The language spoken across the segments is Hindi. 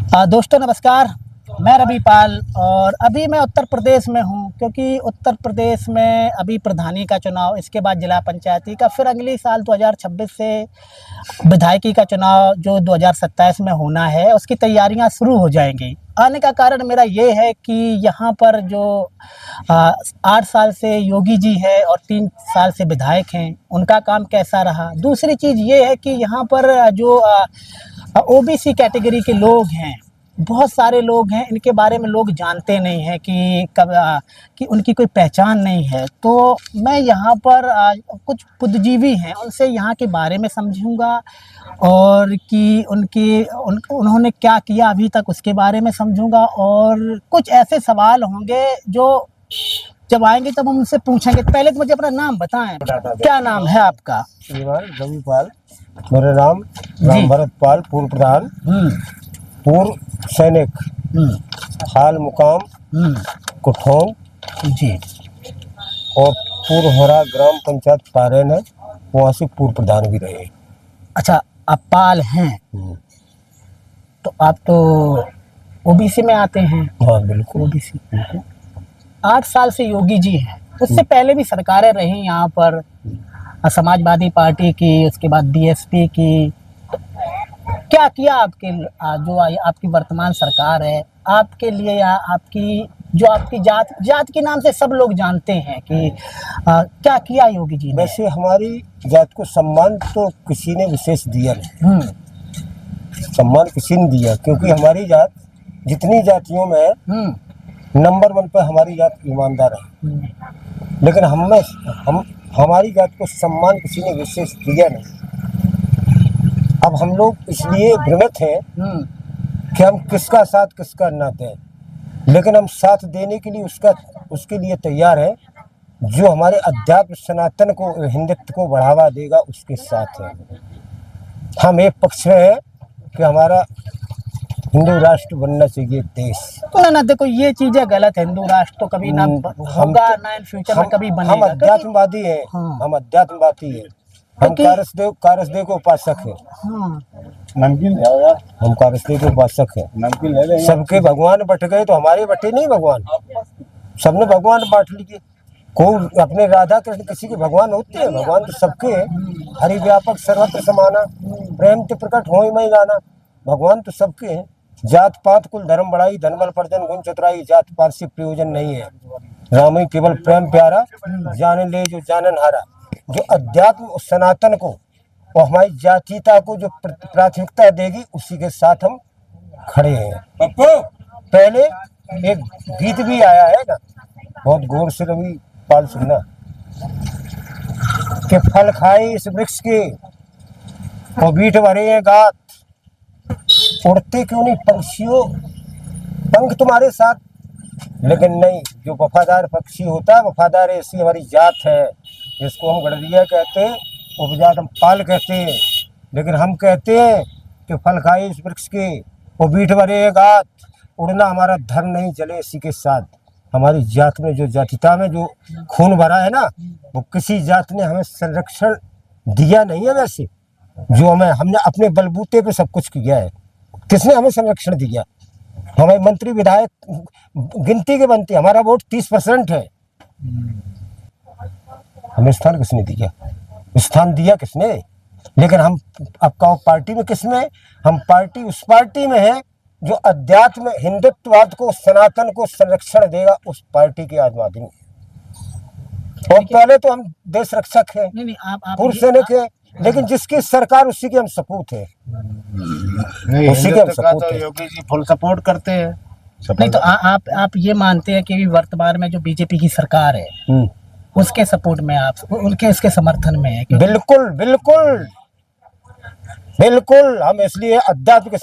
दोस्तों नमस्कार। मैं रवि पाल और अभी मैं उत्तर प्रदेश में हूँ, क्योंकि उत्तर प्रदेश में अभी प्रधानी का चुनाव, इसके बाद जिला पंचायती का, फिर अगले साल 2026 से विधायकी का चुनाव जो 2027 में होना है, उसकी तैयारियां शुरू हो जाएंगी। आने का कारण मेरा ये है कि यहाँ पर जो 8 साल से योगी जी है और 3 साल से विधायक हैं, उनका काम कैसा रहा। दूसरी चीज़ ये है कि यहाँ पर जो ओबीसी कैटेगरी के लोग हैं, बहुत सारे लोग हैं, इनके बारे में लोग जानते नहीं हैं कि उनकी कोई पहचान नहीं है। तो मैं यहाँ पर कुछ बुद्धिजीवी हैं, उनसे यहाँ के बारे में समझूंगा और कि उन्होंने क्या किया अभी तक, उसके बारे में समझूंगा। और कुछ ऐसे सवाल होंगे जो जब आएंगे तब हम उनसे पूछेंगे। पहले तो मुझे अपना नाम बताएं, क्या नाम है आपका? रवि पाल मेरा नाम। राम भरत पाल, पूर्व प्रधान, पूर्व सैनिक, हाल मुकाम कुठोन जी, और पूर्व होरा ग्राम पंचायत पारेन है, वहाँ से पूर्व प्रधान भी रहे। अच्छा, आप पाल हैं तो आप तो ओबीसी में आते हैं। हाँ बिल्कुल ओबीसी। 8 साल से योगी जी हैं, उससे पहले भी सरकारें रही यहाँ पर, समाजवादी पार्टी की, उसके बाद बीएसपी की। क्या किया आपके जो आपकी वर्तमान सरकार है आपके लिए, या आपकी जात के नाम से सब लोग जानते हैं कि क्या किया योगी जी ने? वैसे हमारी जात को सम्मान तो किसी ने विशेष दिया नहीं, सम्मान किसी ने दिया, क्योंकि हमारी जात जितनी जातियों में है, नंबर 1 पे हमारी जात ईमानदार है। लेकिन हमारी जात को सम्मान किसी ने विशेष दिया नहीं। अब हम लोग इसलिए भ्रमित हैं कि हम किसका साथ किसका न दें, लेकिन हम साथ देने के लिए उसके लिए तैयार हैं जो हमारे अध्यात्म सनातन को, हिंदुत्व को बढ़ावा देगा, उसके साथ हैं। हम एक पक्ष में हैं कि हमारा हिंदू राष्ट्र बनना चाहिए देश। तो ना देखो, ये चीजें गलत है। हिंदू राष्ट्र तो कभी ना होगा, ना इन फ्यूचर में कभी बनेगा। हम अध्यात्मवादी हैं। हम अध्यात्मवादी हैं। हम कारसदेव को उपासक हैं। हम कारसदेव के उपासक हैं। सबके भगवान बट गए तो हमारे बटे नहीं भगवान, सबने भगवान बांट लिए। कोई अपने राधा कृष्ण किसी के भगवान होते हैं? भगवान तो सबके हैं। हरि व्यापक सर्वत्र समाना, प्रेम ते प्रकट होई मैं जाना। भगवान तो सबके हैं। जात पात कुल धर्म बढ़ाई, धनबल पर्जन गुण चतुराई, जात पात से प्रयोजन नहीं है। राम ही केवल प्रेम प्यारा, जाने ले जो जानन हारा। जो अध्यात्म सनातन को और हमारी जातीयता को जो प्राथमिकता देगी, उसी के साथ हम खड़े हैं। पहले एक गीत भी आया है ना, बहुत गौर से रवि पाल सुनना, कि फल खाए इस वृक्ष के और बीट भरे हैं गात, उड़ते क्यों नहीं पंछियों पंख तुम्हारे साथ। लेकिन नहीं, जो वफादार पक्षी होता है, वफादार ऐसी हमारी जात है, जिसको हम गड़रिया कहते हैं, उपजात हम पाल कहते हैं। लेकिन हम कहते हैं कि फल खाए इस वृक्ष के वो बीट भरे गात, उड़ना हमारा धर्म नहीं, चले इसी के साथ। हमारी जात में, जो जातिता में जो खून भरा है ना, वो किसी जात ने हमें संरक्षण दिया नहीं है। वैसे जो हमने अपने बलबूते पे सब कुछ किया है। किसने हमें संरक्षण दिया? हमारे मंत्री विधायक गिनती के बनते, हमारा वोट 30% है। हमें स्थान किसने दिया? स्थान दिया किसने? लेकिन हम आपका पार्टी में किसमें? हम पार्टी उस पार्टी में है जो अध्यात्म हिंदुत्ववाद को, सनातन को संरक्षण देगा, उस पार्टी के आदमी। और पहले तो हम देश रक्षक हैं, पूर्व सैनिक हैं, लेकिन जिसकी सरकार उसी के हम सपूत है। उसी के हम सपूत है। योगी जी फुल सपोर्ट करते हैं। नहीं तो आप ये मानते हैं कि वर्तमान में जो बीजेपी की सरकार है, उसके सपोर्ट में आप, उसके समर्थन में है? बिल्कुल बिल्कुल बिल्कुल। हम इसलिए अध्यात्म के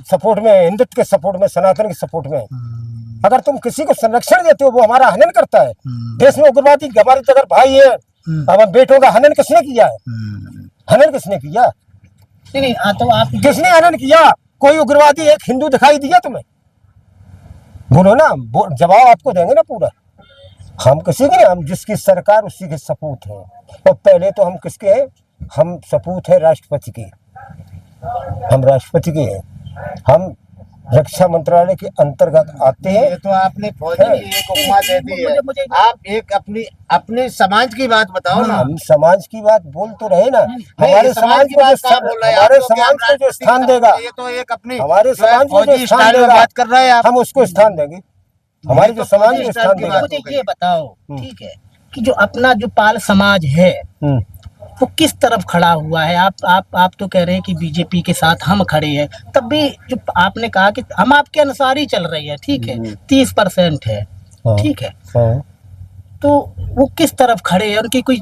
सपोर्ट में, हिंदुत्व के सपोर्ट में, सनातन के सपोर्ट में। अगर तुम किसी को संरक्षण देते हो, वो हमारा हनन करता है। देश में उग्रवादी हमारे अगर भाई है, अब बेटों का हनन किसने किया है? हनन किसने किया? नहीं, तो आप किसने हनन किया? कोई उग्रवादी एक हिंदू दिखाई दिया तुम्हें? बोलो ना, जवाब आपको देंगे ना पूरा। हम किसी के, हम जिसकी सरकार उसी के सपूत हैं। और पहले तो हम किसके हैं? हम सपूत है राष्ट्रपति के। हम राष्ट्रपति के हैं। हम रक्षा मंत्रालय के अंतर्गत आते हैं। ये तो आपने फौजी की एक उपमा दे दी है। आप एक अपने समाज की बात बताओ ना। हम समाज की बात बोल तो रहे ना, नहीं, हमारे ये समाज की को बात जो कहाँ बोल रहे हैं? हमारे आप तो समाज क्या को जो स्थान देगा, ये तो एक अपनी हमारे जो है समाज को जो फौजी स्थान स्टाइल में देगा, बात कर रहे हैं आप। हम उसको स्थान देंगे। हमारे जो समाज फौजी को स्टाइल स्थान की देगा। बात मुझे ये बताओ, ठीक है, कि जो अपना जो पाल समाज है हम्म, वो किस तरफ खड़ा हुआ है? आप तो कह रहे हैं कि बीजेपी के साथ हम खड़े हैं, तब भी जो आपने कहा कि हम आपके अनुसार ही चल रही है, ठीक है, 30% है, हाँ, ठीक है, हाँ। तो वो किस तरफ खड़े हैं? उनकी कोई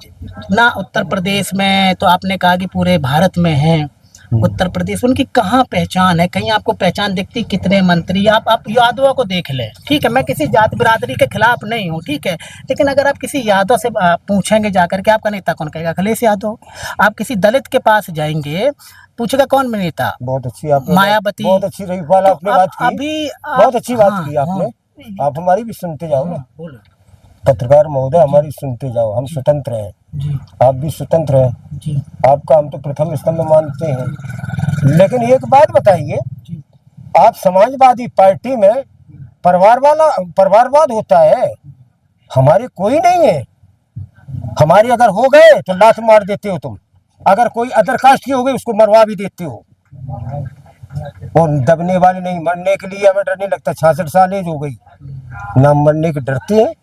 ना उत्तर प्रदेश में, तो आपने कहा कि पूरे भारत में है उत्तर प्रदेश, उनकी कहाँ पहचान है? कहीं आपको पहचान दिखती? कितने मंत्री? आप यादवों को देख लें, ठीक है, मैं किसी जात बिरादरी के खिलाफ नहीं हूँ, ठीक है, लेकिन अगर आप किसी यादव से पूछेंगे जाकर के आपका नेता कौन, कहेगा अखिलेश यादव। आप किसी दलित के पास जाएंगे, पूछेगा कौन में नेता, बहुत अच्छी आपने मायावती। बहुत अच्छी रहीवाल आपने तो बात की। अभी बहुत अच्छी बात हाँ, की आपने। आप हमारी भी सुनते जाओ ना, बोलो पत्रकार महोदय, हमारी सुनते जाओ। हम स्वतंत्र हैं, जी आप भी स्वतंत्र हैं। जी आपका हम तो प्रथम स्तंभ मानते हैं। लेकिन एक बात बताइए, जी आप समाजवादी पार्टी में परिवारवाद होता है, हमारे कोई नहीं है। हमारे अगर हो गए तो लात मार देते हो तुम, अगर कोई अदर कास्ट की हो गई उसको मरवा भी देते हो। और दबने वाले नहीं, मरने के लिए हमें डर नहीं लगता। 66 साल एज हो गई, ना मरने के डरते हैं।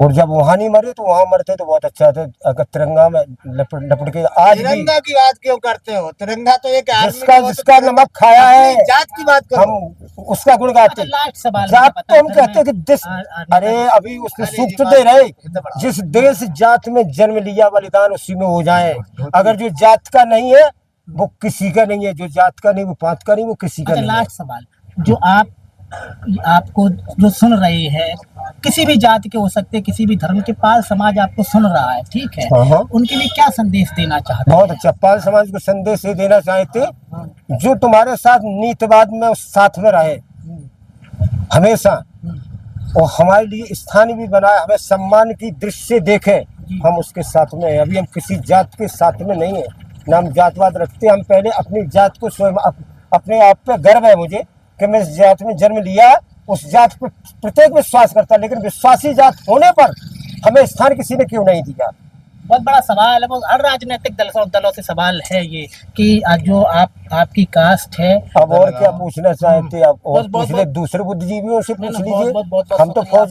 और जब वहां नहीं मरे तो वहां मरते तो बहुत अच्छा था। अगर तिरंगा में लपट के आज भी, तिरंगा की बात क्यों करते हो? तिरंगा तो एक आर्मी जिसका का, वो तो जिसका तिरंगा- नमक खाया है, अपनी जात की बात करो। हम उसका गुण गाते। अच्छा, लास्ट सवाल जात मुझे तो हम बता, कहते हैं कि देश, अरे अभी उसने अरे सूक्त जी, दे रहे, बात- जिस देश जात में जन्म लिया बलिदान उसी में हो जाए। अगर जो जात का नहीं है वो किसी का नहीं है, जो जात का नहीं वो पात का नहीं, वो किसी का अच्छा, नहीं है। लास्ट सवाल, जो आपको जो सुन रहे हैं, किसी भी जाति के हो सकते, किसी भी धर्म के, पाल समाज आपको सुन रहा है, ठीक है, हाँ, हाँ। उनके लिए क्या संदेश देना चाहते हैं? बहुत अच्छा। पाल समाज को संदेश ये देना चाहते, जो तुम्हारे साथ नीतिवाद में उस साथ में रहे हमेशा, और हमारे लिए स्थान भी बनाए, हमें सम्मान की दृष्टि से देखे, हम उसके साथ में हैं। अभी हम किसी जात के साथ में नहीं है, ना हम जातवाद रखते। हम पहले अपनी जात को स्वयं अपने आप पे गर्व है मुझे कि मैं इस जात में जन्म लिया, उस जात पर प्रत्येक विश्वास करता, लेकिन विश्वासी जात होने पर हमें स्थान किसी ने क्यों नहीं दिया? बहुत बड़ा सवाल है, वो हर राजनीतिक दलों से सवाल है ये, कि जो आपकी कास्ट है। अब और क्या पूछना चाहते आप? और बहुत- पूछ ले, दूसरे बुद्धिजीवियों से पूछ बहुत- लीजिए। बहुत- बहुत- हम तो शुक्रिया। फौज